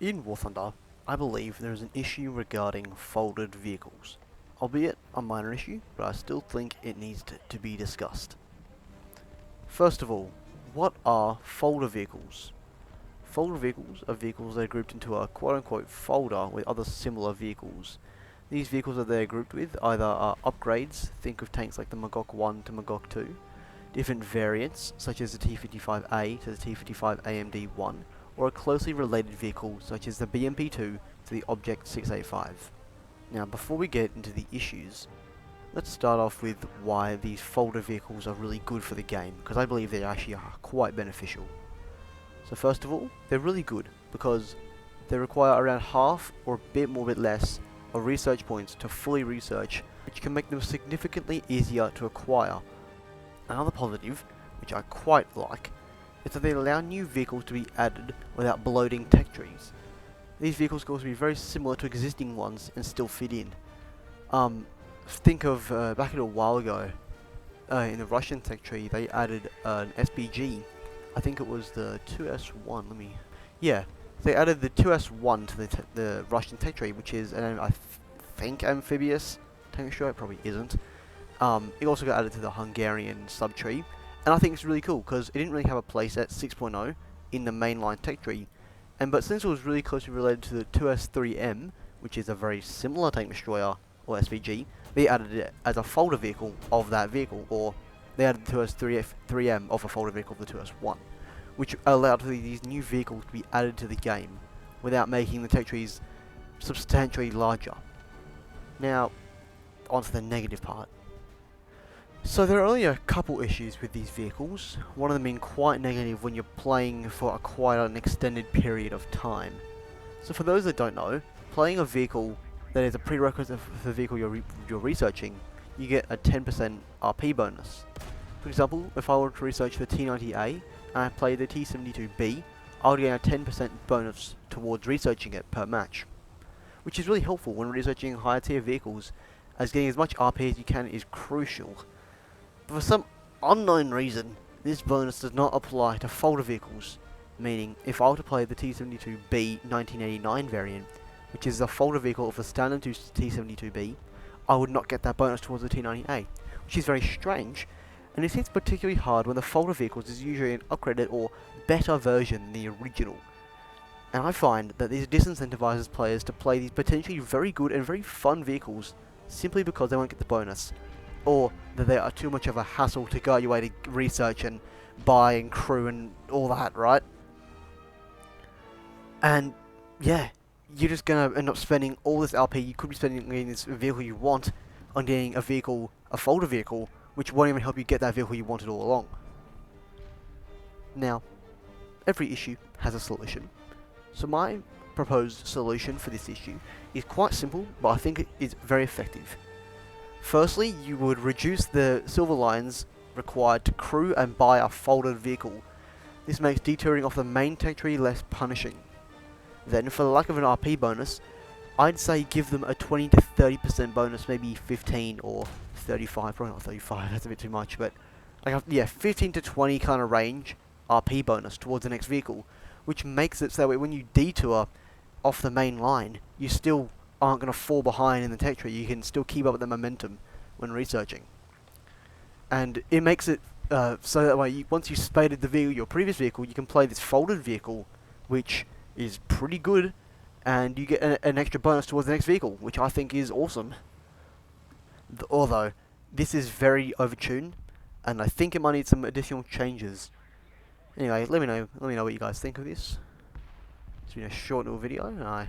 In War Thunder, I believe there is an issue regarding folded vehicles, albeit a minor issue, but I still think it needs to be discussed. First of all, what are folder vehicles? Folder vehicles are vehicles that are grouped into a quote-unquote folder with other similar vehicles. These vehicles that they're grouped with either are upgrades, think of tanks like the Magok 1 to Magok 2, different variants, such as the T-55A to the T-55 AMD-1, or a closely related vehicle, such as the BMP-2 to the Object 685. Now, before we get into the issues, let's start off with why these folder vehicles are really good for the game, because I believe they actually are quite beneficial. So first of all, they're really good, because they require around half, or a bit less, of research points to fully research, which can make them significantly easier to acquire. Another positive, which I quite like, is that they allow new vehicles to be added without bloating tech trees. These vehicles can also be very similar to existing ones and still fit in. Think of back a while ago, in the Russian tech tree, they added an SPG. I think it was the 2S1. They added the 2S1 to the Russian tech tree, which is I think amphibious tank destroyer. It probably isn't. It also got added to the Hungarian subtree, and I think it's really cool because it didn't really have a place at 6.0 in the mainline tech tree, but since it was really closely related to the 2S3M, which is a very similar tank destroyer or SVG, they added it as a folder vehicle of that vehicle, or they added the 2S3M of a folder vehicle of the 2S1, which allowed for these new vehicles to be added to the game without making the tech trees substantially larger. Now, onto the negative part. So there are only a couple issues with these vehicles, one of them being quite negative when you're playing for quite an extended period of time. So for those that don't know, playing a vehicle that is a prerequisite for the vehicle you're researching, you get a 10% RP bonus. For example, if I were to research the T90A and I play the T72B, I would gain a 10% bonus towards researching it per match, which is really helpful when researching higher tier vehicles, as getting as much RP as you can is crucial. But for some unknown reason, this bonus does not apply to folder vehicles, meaning if I were to play the T72B 1989 variant, which is a folder vehicle of the standard T72B, I would not get that bonus towards the T90A, which is very strange, and it seems particularly hard when the folder vehicles is usually an upgraded or better version than the original. And I find that this disincentivizes players to play these potentially very good and very fun vehicles simply because they won't get the bonus, or that they are too much of a hassle to go out your way to research and buy and crew and all that, right? And yeah, you're just gonna end up spending all this LP you could be spending on getting this vehicle you want on getting a folder vehicle, which won't even help you get that vehicle you wanted all along. Now, every issue has a solution. So my proposed solution for this issue is quite simple, but I think it is very effective. Firstly, you would reduce the silver lines required to crew and buy a folded vehicle. This makes detouring off the main tech tree less punishing. Then, for the lack of an RP bonus, I'd say give them a 20 to 30% bonus, maybe 15 or 35, probably not 35, that's a bit too much, but 15 to 20 kind of range RP bonus towards the next vehicle, which makes it so that way when you detour off the main line, you still aren't going to fall behind in the tech tree. You can still keep up with the momentum when researching. And it makes it so that way, once you spaded the vehicle, your previous vehicle, you can play this folded vehicle, which is pretty good, and you get an extra bonus towards the next vehicle, which I think is awesome. Although, this is very overtuned, and I think it might need some additional changes. Anyway, let me know what you guys think of this. It's been a short little video, and I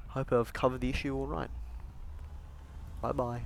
hope I've covered the issue alright. Bye bye.